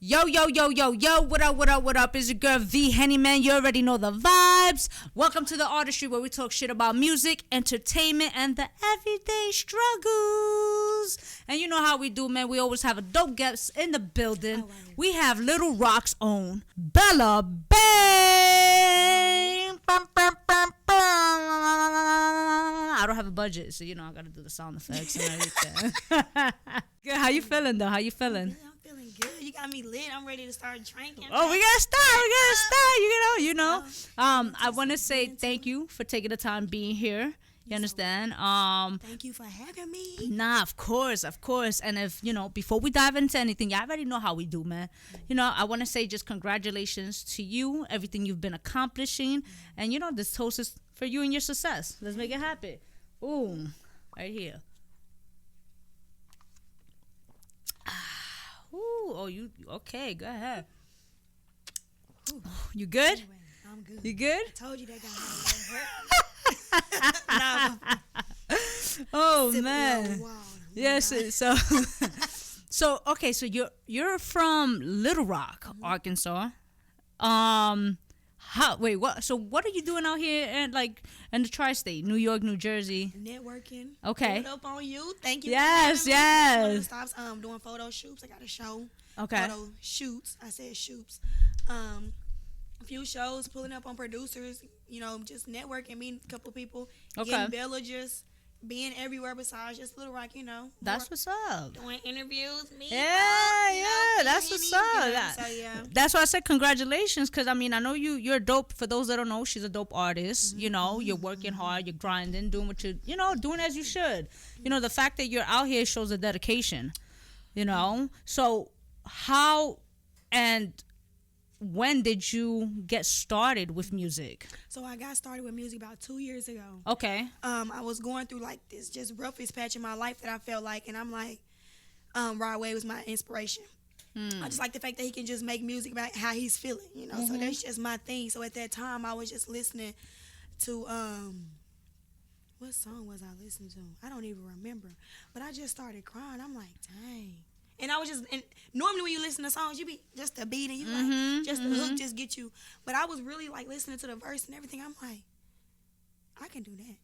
Yo, yo, yo, yo, yo, what up, what up, what up? It's your girl V-Henny, man. You already know the vibes. Welcome to the Artistry, where we talk shit about music, entertainment, and the everyday struggles. And you know how we do, man. We always have a dope guest in the building. We have Little Rock's own Bella Bae. I don't have a budget, so, I got to do the sound effects and everything. Good. How you feeling, though? How you feeling? Good. You got me lit. I'm ready to start drinking. Oh, we gotta start. I want to say thank you for taking the time being here. You understand? Thank you for having me. Nah, of course. And if, before we dive into anything, y'all already know how we do, man. I want to say just congratulations to you, everything you've been accomplishing. And, this toast is for you and your success. Let's make it happen. Boom. Right here. Ooh, you okay? Go ahead. Ooh. You good? Anyway, I'm good. You good? I told you that got hurt. Oh man. Yes. So So you're from Little Rock, Arkansas. What? So what are you doing out here in the tri-state, New York, New Jersey? Networking. Okay. Put up on you. Thank you. Yes. Stops doing photo shoots. I got a show. Okay. Photo shoots. I said shoots. A few shows, pulling up on producers. Just networking, meeting a couple people. Okay. Getting Bella, just being everywhere besides just Little Rock. That's what's up. Doing interviews. That's what's up. That's why I said congratulations, because I know you're dope. For those that don't know, she's a dope artist. You're working hard, you're grinding, doing what you're doing as you should. The fact that you're out here shows a dedication. So how and when did you get started with music? So I got started with music about 2 years ago. Okay. I was going through this just roughest patch in my life that I felt like, and I'm like, Rod Wave was my inspiration. I just like the fact that he can just make music about how he's feeling, So that's just my thing. So at that time, I was just listening to what song was I listening to? I don't even remember. But I just started crying. I'm like, dang. And I was and normally when you listen to songs, you be just a beat and you just the hook just get you. But I was really listening to the verse and everything. I'm like, I can do that.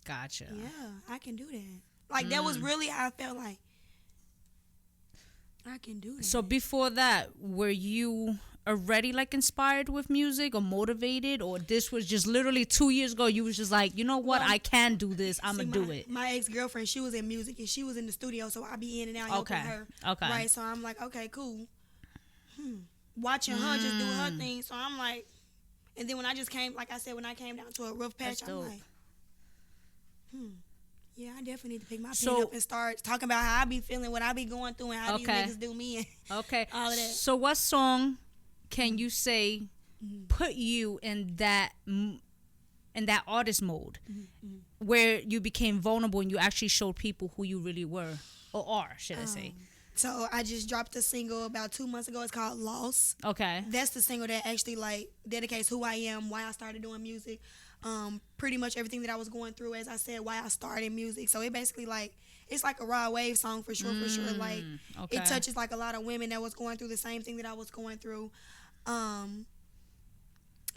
Gotcha. Yeah, I can do that. That was really how I felt like. I can do that. So before that, were you already inspired with music or motivated, or this was just literally 2 years ago you was just like, you know what, I can do this, I'm gonna do it? My ex-girlfriend, she was in music and she was in the studio, so I be in and out helping her. Okay. Right, so I'm like, okay, cool. Watching her just do her thing, so I'm like, and then when I just came, like I said, when I came down to a rough patch, I'm like, yeah, I definitely need to pick my pen up and start talking about how I be feeling, what I be going through, and how these niggas do me, and all of that. So what song can you say put you in that artist mode where you became vulnerable and you actually showed people who you really were or are, should I say? So I just dropped a single about 2 months ago. It's called Lost. Okay. That's the single that actually dedicates who I am, why I started doing music, pretty much everything that I was going through, as I said, why I started music. So it basically it's like a Rod Wave song for sure. It touches a lot of women that was going through the same thing that I was going through.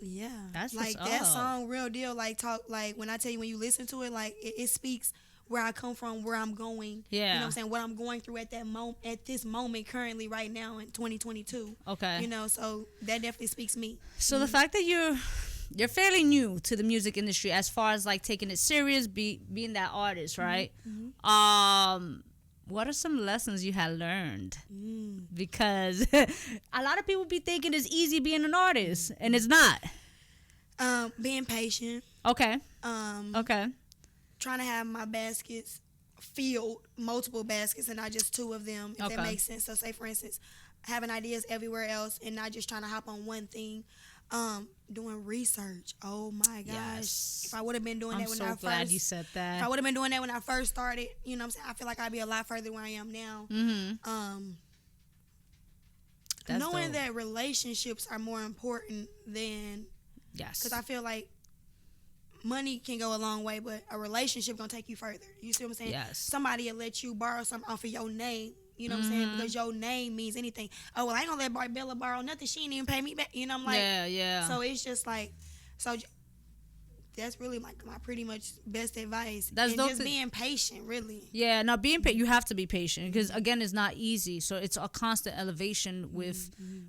Yeah, that's what's that up. song, real deal. When I tell you, when you listen to it, it speaks where I come from, where I'm going. Yeah, you know what I'm saying, what I'm going through at this moment currently right now in 2022. Okay, so that definitely speaks me. So the fact that you're fairly new to the music industry, as far as taking it serious, being that artist, right? What are some lessons you had learned? Because a lot of people be thinking it's easy being an artist, and it's not. Being patient. Okay. Okay. Trying to have my baskets filled, multiple baskets, and not just two of them, if that makes sense. So say, for instance, having ideas everywhere else and not just trying to hop on one thing. Doing research. Oh my gosh. Yes. If I would have been doing that when I first. I'm so glad you said that. If I would have been doing that when I first started, you know what I'm saying, I feel like I'd be a lot further where I am now. Knowing that relationships are more important than. Yes. Because I feel like money can go a long way, but a relationship gonna take you further. You see what I'm saying? Yes. Somebody will let you borrow something off of your name You know what I'm saying? Because your name means anything. Oh, well, I ain't gonna let Bella borrow nothing. She ain't even pay me back. You know, I'm like, yeah. So it's just like, so that's really like my pretty much best advice. That's and just being patient, really. Yeah, now being you have to be patient because again, it's not easy. So it's a constant elevation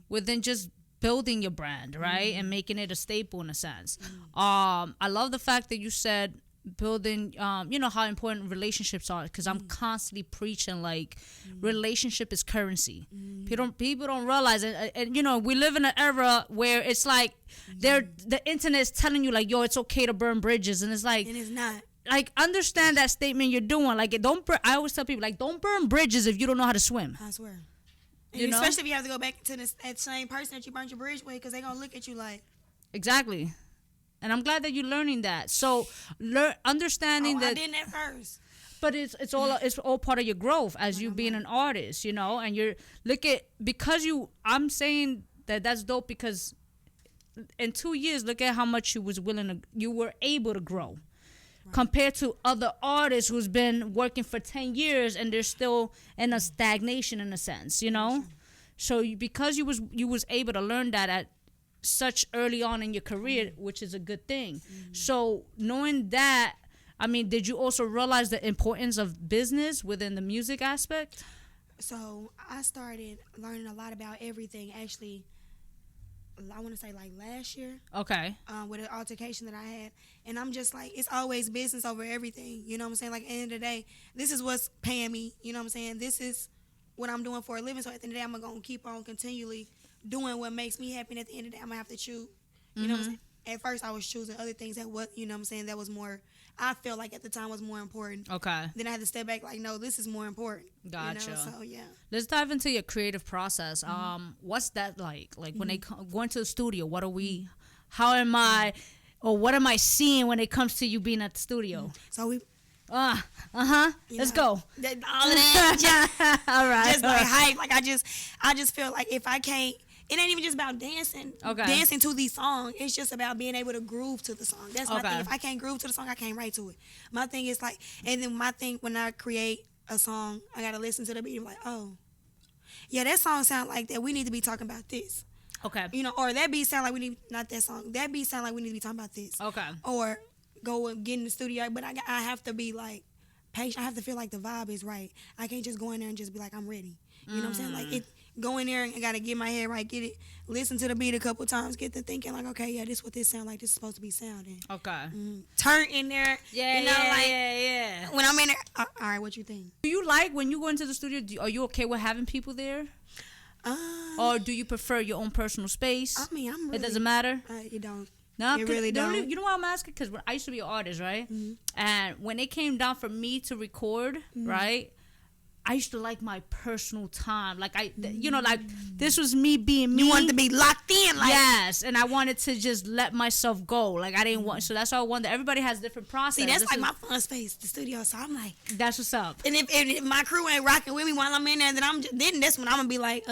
within just building your brand, right, and making it a staple in a sense. I love the fact that you said building you know how important relationships are, because I'm constantly preaching like relationship is currency. People don't realize it, and you know we live in an era where it's like the internet is telling you like, yo, it's okay to burn bridges, and it's like, and it's not. Like, understand that statement you're doing. Like, I always tell people, like, don't burn bridges if you don't know how to swim. I swear. You know? Especially if you have to go back to that same person that you burned your bridge with, because they're going to look at you like. Exactly. And I'm glad that you're learning that. So, understanding that. I didn't at first. But it's all part of your growth as you being an artist, you know. And I'm saying that's dope because in 2 years, look at how much you were able to grow. Right. Compared to other artists who's been working for 10 years and they're still in a stagnation in a sense, you know. So because you was able to learn that at such early on in your career, which is a good thing. So knowing that, I mean, did you also realize the importance of business within the music aspect? So I started learning a lot about everything, actually. I want to say like last year. Okay. With an altercation that I had. And I'm just like, it's always business over everything. You know what I'm saying? Like, at the end of the day, this is what's paying me. You know what I'm saying? This is what I'm doing for a living. So at the end of the day, I'm going to keep on continually doing what makes me happy. And at the end of the day, I'm going to have to choose. You know what I'm saying? At first, I was choosing other things that you know what I'm saying, that was more, I felt like at the time was more important. Okay. Then I had to step back like, no, this is more important. Gotcha. You know? So, yeah. Let's dive into your creative process. What's that like? Like when they go into the studio, what am I seeing when it comes to you being at the studio? So we... Let's go. All of that. All right. Just like hype. Like I just feel like if I can't, it ain't even just about dancing. Okay. Dancing to these songs. It's just about being able to groove to the song. That's my thing. If I can't groove to the song, I can't write to it. My thing is like, and then my thing when I create a song, I gotta listen to the beat. I'm like, oh, yeah, that song sound like that. We need to be talking about this. Okay. You know, or that beat sound like we need, not that song. That beat sound like we need to be talking about this. Okay. Or go and get in the studio, but I have to be like patient. I have to feel like the vibe is right. I can't just go in there and just be like, I'm ready. You know what I'm saying? Like go in there and I gotta get my head right, get it, listen to the beat a couple times, get to thinking like, okay, yeah, this is what this sound like. This is supposed to be sounding. Okay. Turn in there. Yeah, you know, yeah. When I'm in there, all right, what you think? Do you like when you go into the studio? Are you okay with having people there? Or do you prefer your own personal space? I mean, I'm really, it doesn't matter. It don't. No, it really don't. You know why I'm asking? Because I used to be an artist, right? And when it came down for me to record, right, I used to like my personal time. Like like this was me being me. You wanted to be locked in, like yes, and I wanted to just let myself go. Like I didn't want. So that's why I wonder. Everybody has different process. See, that's like my fun space, the studio. So I'm like, that's what's up. And if my crew ain't rocking with me while I'm in there, then that's when I'm gonna be like,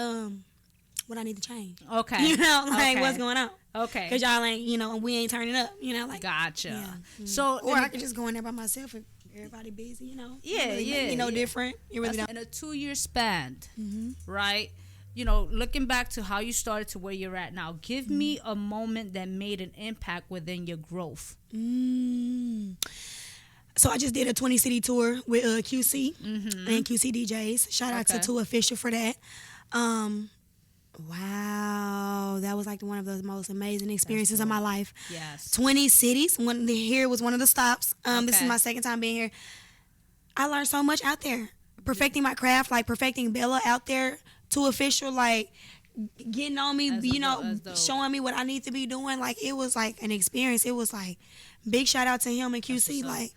what I need to change. Okay. You know, like what's going on. Okay. Because y'all ain't, you know, we ain't turning up, you know, like. Gotcha. Yeah. So. Or I could just go in there by myself if everybody busy, you know. Yeah, really make me no different. You really don't. In a 2-year span, right? You know, looking back to how you started to where you're at now, give me a moment that made an impact within your growth. So I just did a 20-city tour with QC and QC DJs. Shout out to 2 Official for that. Wow, that was like one of the most amazing experiences of my life. Yes. 20 cities. Here was one of the stops. This is my second time being here. I learned so much out there. Perfecting my craft, like perfecting Bella out there. 2 Official, like getting on me, showing me what I need to be doing. Like it was like an experience. It was like big shout out to him and QC. Like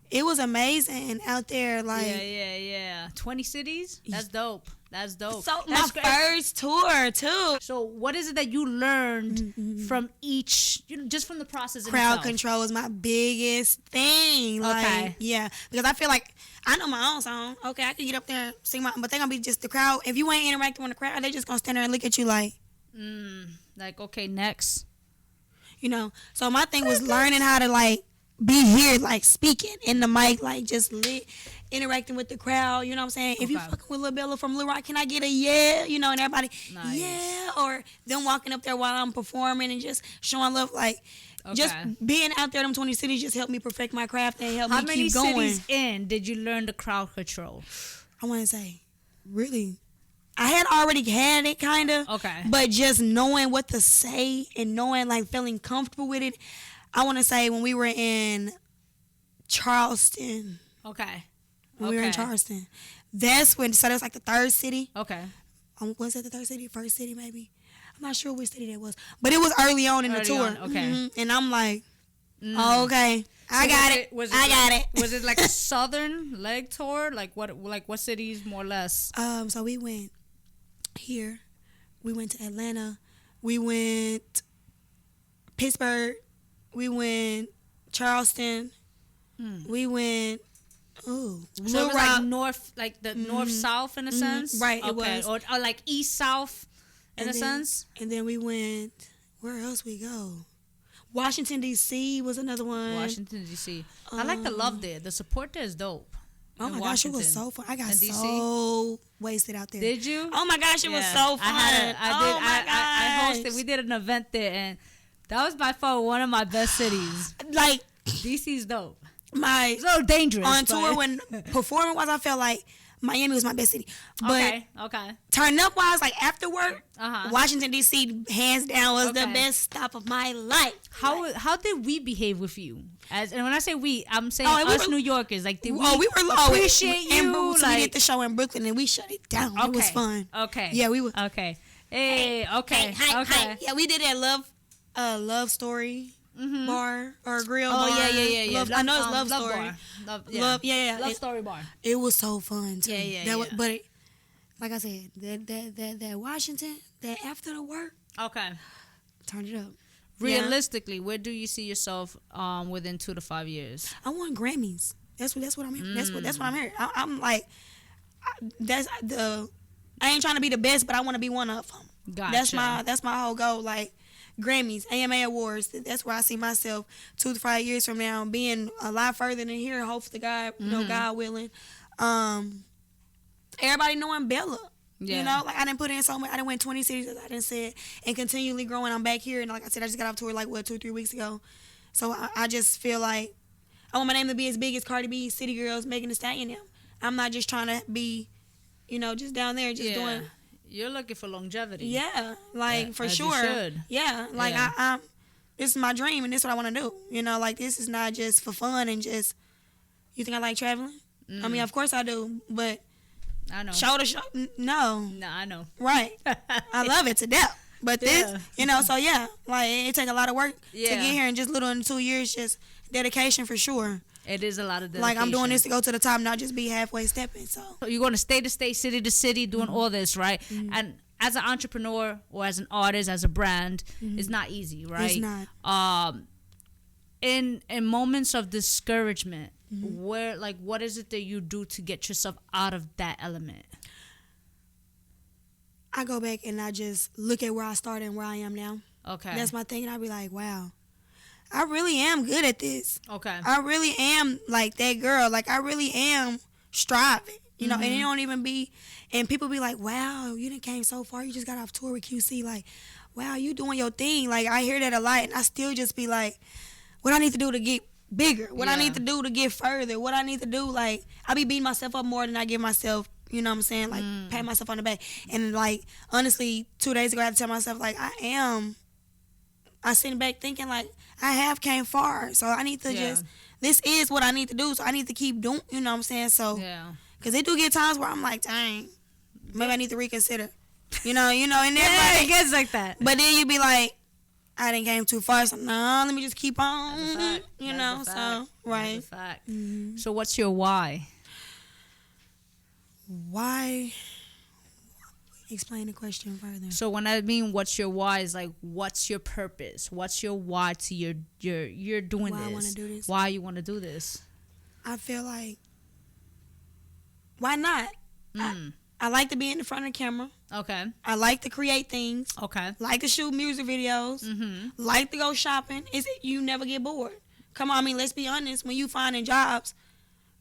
it was amazing out there. Like yeah. 20 cities? That's dope. That's dope. So that's my first tour too. So what is it that you learned from each, just from the process? Crowd control is my biggest thing. Like, yeah, because I feel like I know my own song. Okay, I can get up there and sing but they're gonna be just the crowd. If you ain't interacting with the crowd, they just gonna stand there and look at you like, like okay, next. You know. So my thing was learning how to like be here, like speaking in the mic, like just lit. interacting with the crowd, you know what I'm saying? If you fucking with Lil Bella from Lil Rock, can I get a yeah? You know, and everybody, yeah. Or them walking up there while I'm performing and just showing love. Like, just being out there in them 20 cities just helped me perfect my craft and helped me keep going. How many cities in did you learn the crowd control? I want to say, really, I had already had it, kind of. Okay. But just knowing what to say and knowing, like, feeling comfortable with it. I want to say when we were in Charleston. Okay. When we were in Charleston. That's when, so that was like the third city. Okay. Was that the third city? First city, maybe? I'm not sure which city that was. But it was early on in the tour. Okay. Mm-hmm. And I'm like, okay. I got it. I got it. Was it like a southern leg tour? Like what cities more or less? So we went here. We went to Atlanta. We went Pittsburgh. We went Charleston. We went so it was like north, like the north-south in a sense? Right, it was. Or like east-south in a sense? And then we went, where else we go? Washington, D.C. was another one. Washington, D.C. I like the love there. The support there is dope. Oh my gosh, it was so fun. I got so wasted out there. Did you? Oh my gosh, it was so fun. I hosted. We did an event there, and that was by far one of my best cities. Like, DC's dope. It's a little dangerous. On tour, when performing wise, I felt like Miami was my best city. But turn up wise, like after work, Washington D.C. hands down was the best stop of my life. How did we behave with you? And when I say we, I'm saying us New Yorkers. Like, did we appreciate you? We did the show in Brooklyn and we shut it down. It was fun. Okay. Yeah, we were. Okay. Hey. Okay. Hi. Yeah, we did that love story. Bar or grill bar. Yeah. I know it's love story. Bar. Love story bar. It was so fun too. Yeah. But like I said, that Washington, that after the work. Okay. Turn it up. Realistically, where do you see yourself within 2 to 5 years? I want Grammys. That's what I'm here. That's what I'm here. I'm like, I ain't trying to be the best, but I want to be one of them. Gotcha. That's my whole goal. Like, Grammys, AMA Awards. That's where I see myself 2 to 5 years from now, being a lot further than here. Hopefully, God, God willing. Everybody knowing Bella. Yeah. You know, like I didn't put in so much. I didn't win 20 cities, as I didn't say, and continually growing. I'm back here, and like I said, I just got off tour like 2-3 weeks ago. So I just feel like I want my name to be as big as Cardi B, City Girls, Megan Thee Stallion. Them. I'm not just trying to be, just down there, just doing. You're looking for longevity. Yeah, like for sure. You should. Yeah, like I'm. This is my dream, and this is what I want to do. Like this is not just for fun and just. You think I like traveling? I mean, of course I do, but. I know. Show to show. No. No, I know. Right. I love it to death. But this, so yeah, like it take a lot of work to get here, and just little in 2 years, just dedication for sure. It is a lot of dedication. Like I'm doing this to go to the top, not just be halfway stepping. So you're going to state to state, city to city, doing all this, right? And as an entrepreneur or as an artist, as a brand, it's not easy, right? It's not. In moments of discouragement, where what is it that you do to get yourself out of that element? I go back and I just look at where I started and where I am now. Okay. That's my thing, and I be like, wow. I really am good at this. Okay. I really am like that girl. Like I really am striving, and it don't even be, and people be like, wow, you done came so far. You just got off tour with QC. Like, wow, you doing your thing. Like I hear that a lot, and I still just be like, what I need to do to get bigger? What I need to do to get further? What I need to do? Like I be beating myself up more than I give myself. You know what I'm saying? Like pat myself on the back. And like honestly, 2 days ago I had to tell myself like I sitting back thinking like I have came far, so I need to just. This is what I need to do, so I need to keep doing. You know what I'm saying? So because it do get times where I'm like, dang, maybe I need to reconsider. And then it gets like that. But then you be like, I didn't came too far, so no, let me just keep on. So right. That's a fact. So what's your why? Why? Explain the question further. So when I mean what's your why is like what's your purpose? What's your why to you're doing why this? I want to do this. Why you want to do this? I feel like why not? I like to be in the front of the camera. Okay. I like to create things. Okay. Like to shoot music videos. Like to go shopping. You never get bored. Come on, I mean, let's be honest. When you finding jobs,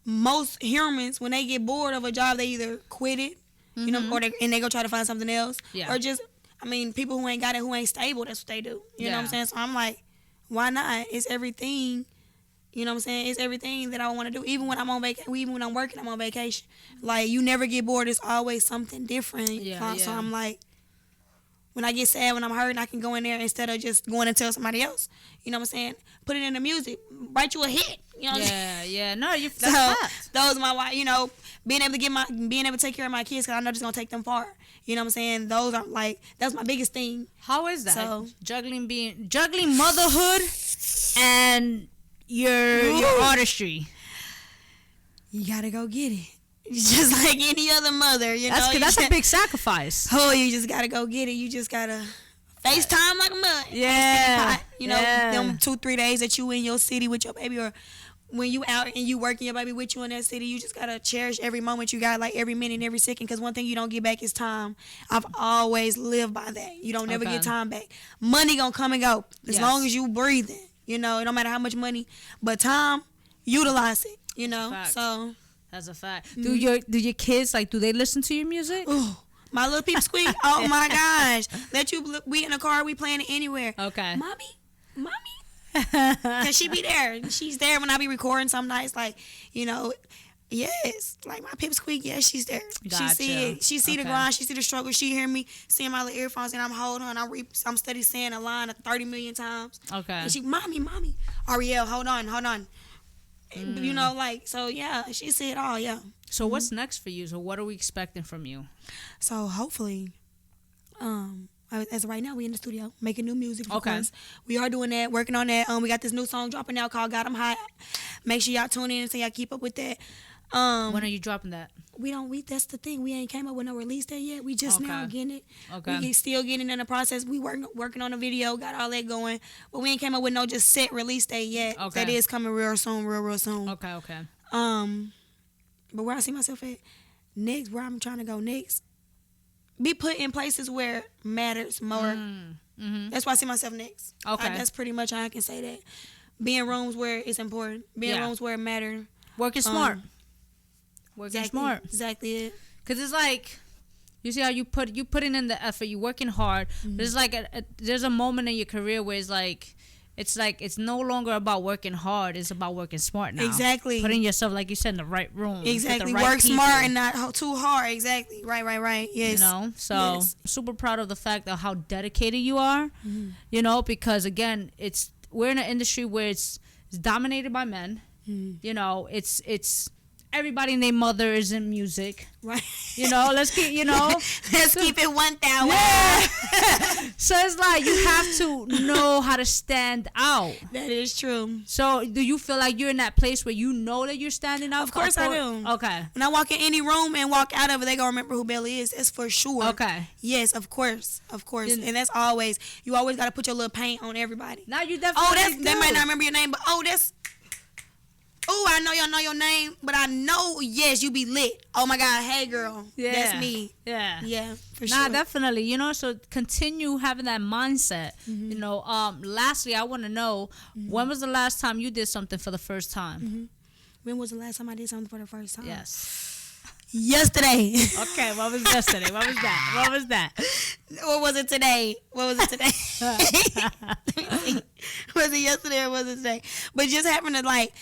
most humans, when they get bored of a job, they either quit it, you know, or they go try to find something else, or just, I mean, people who ain't got it, who ain't stable, that's what they do. You know what I'm saying? So I'm like, why not? It's everything. You know what I'm saying? It's everything that I want to do. Even when I'm on vacation, even when I'm working, I'm on vacation. Like, you never get bored. It's always something different. So I'm like, when I get sad, when I'm hurting, I can go in there instead of just going and tell somebody else. You know what I'm saying? Put it in the music. Write you a hit. You know what I'm saying? Yeah. No, that's so those are my, you know, being able to take care of my kids, because I know it's gonna take them far. You know what I'm saying? Those are like, that's my biggest thing. How is that? So, juggling motherhood and your artistry. You gotta go get it. Just like any other mother, you know. That's a big sacrifice. Oh, you just gotta go get it. You just gotta FaceTime like a mother. Yeah. You know, them 2-3 days that you in your city with your baby, or when you out and you working your baby with you in that city, you just gotta cherish every moment you got, like every minute and every second, because one thing you don't get back is time. I've always lived by that. You don't never get time back. Money gonna come and go as long as you breathing. You know, it don't matter how much money, but time, utilize it. You know, so that's a fact. Do your kids, like, do they listen to your music? Ooh, my little peep squeak. Oh my gosh, we in the car, we playing it anywhere. Okay, mommy. Cause she be there. She's there when I be recording some nights, like, you know, yes, like my pipsqueak, yes, she's there. Gotcha. She see it. She see the grind. She see the struggle. She hear me seeing my little earphones, and I'm holding her, and I'm steady saying a line of 30 million times. Okay. And she, mommy, Ariel, hold on. You know, like, so yeah, she see it all, yeah. So what's next for you? So what are we expecting from you? So hopefully, as of right now, we in the studio making new music. Of course. We are doing that, working on that. We got this new song dropping out called "Got 'Em Hot." Make sure y'all tune in so y'all keep up with that. When are you dropping that? That's the thing. We ain't came up with no release date yet. We just now getting it. Okay. We still getting in the process. We working on a video, got all that going, but we ain't came up with no just set release date yet. Okay. That is coming real soon. Okay. But where I see myself at next, where I'm trying to go next, be put in places where matters more. That's where I see myself next. Okay. That's pretty much how I can say that. Be in rooms where it's important. Be in rooms where it matters. Working smart. Working smart. Exactly it. Cause it's like, you see how you putting in the effort, you working hard. But it's like there's a moment in your career where it's no longer about working hard. It's about working smart now. Exactly. Putting yourself, like you said, in the right room. Exactly. Right Work people. Smart and not too hard. Exactly. Right. Yes. You know, so I'm super proud of the fact of how dedicated you are. You know, because again, we're in an industry where it's dominated by men. You know, it's everybody and their mother is in music. Right. You know, let's keep it 1,000. Yeah. So it's like you have to know how to stand out. That is true. So do you feel like you're in that place where you know that you're standing out? Of course I do. Okay. When I walk in any room and walk out of it, they gonna remember who Bella is. That's for sure. Okay. Yes, of course. And that's always, you always gotta put your little paint on everybody. Now you definitely they might not remember your name, but I know y'all know your name, but I know, yes, you be lit. Oh my God, hey girl, that's me. Yeah, for sure. Nah, definitely. You know, so continue having that mindset. You know, lastly, I want to know, when was the last time you did something for the first time? When was the last time I did something for the first time? Yes. Yesterday. Okay, what was yesterday? What was that? Or was it today? Was it yesterday or was it today? But just having to, like,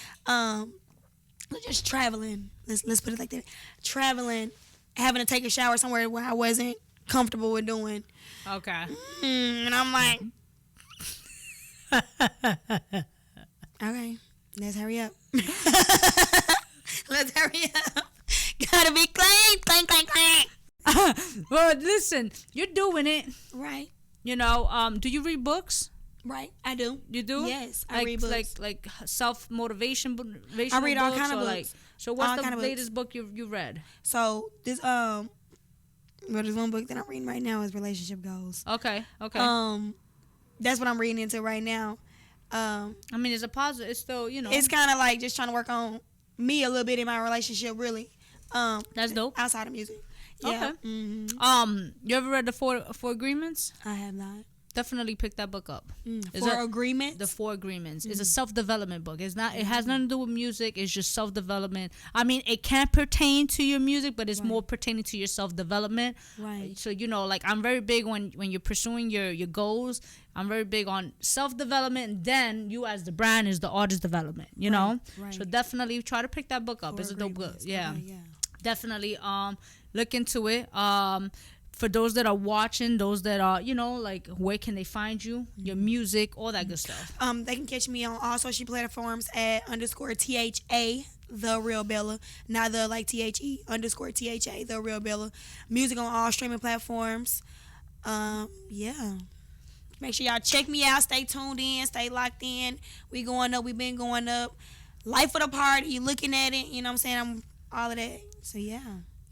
just traveling. Let's put it like that. Traveling, having to take a shower somewhere where I wasn't comfortable with doing. Okay. And I'm like, okay, let's hurry up. Let's hurry up. Gotta be clean. Well, listen, you're doing it. Right. You know, do you read books? Right, I do. You do? Yes, I read books. Like self-motivation books? I read all kind of books. So what's the latest book you read? So this there's one book that I'm reading right now is Relationship Goals. Okay. That's what I'm reading into right now. I mean, it's a positive. It's still, you know. It's kind of like just trying to work on me a little bit in my relationship, really. That's dope. Outside of music. Yeah. Okay. You ever read the Four Agreements? I have not. definitely pick that book up. Four Agreements? The Four Agreements. It's a self-development book. It's not. It has nothing to do with music. It's just self-development. I mean, it can pertain to your music, but it's more pertaining to your self-development. Right. So, you know, like, I'm very big when you're pursuing your goals. I'm very big on self-development, and then you as the brand is the artist development, you know? Right. So definitely try to pick that book up. It's a dope book. Yeah. Okay, yeah. Definitely look into it. For those that are watching, those that are, you know, like, where can they find you, your music, all that good stuff? They can catch me on all social platforms at _THA The Real Bella, not the like THE _THA The Real Bella. Music on all streaming platforms. Yeah. Make sure y'all check me out. Stay tuned in. Stay locked in. We going up. We been going up. Life of the party. You looking at it. You know what I'm saying? I'm all of that. So yeah.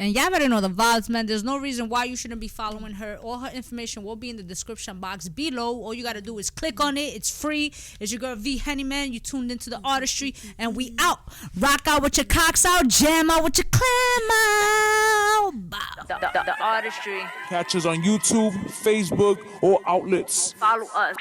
And y'all better know the vibes, man. There's no reason why you shouldn't be following her. All her information will be in the description box below. All you got to do is click on it. It's free. It's your girl V-Henny, man. You tuned into the Artistry, and we out. Rock out with your cocks out. Jam out with your clam out. The Artistry. Catch us on YouTube, Facebook, or outlets. Follow us.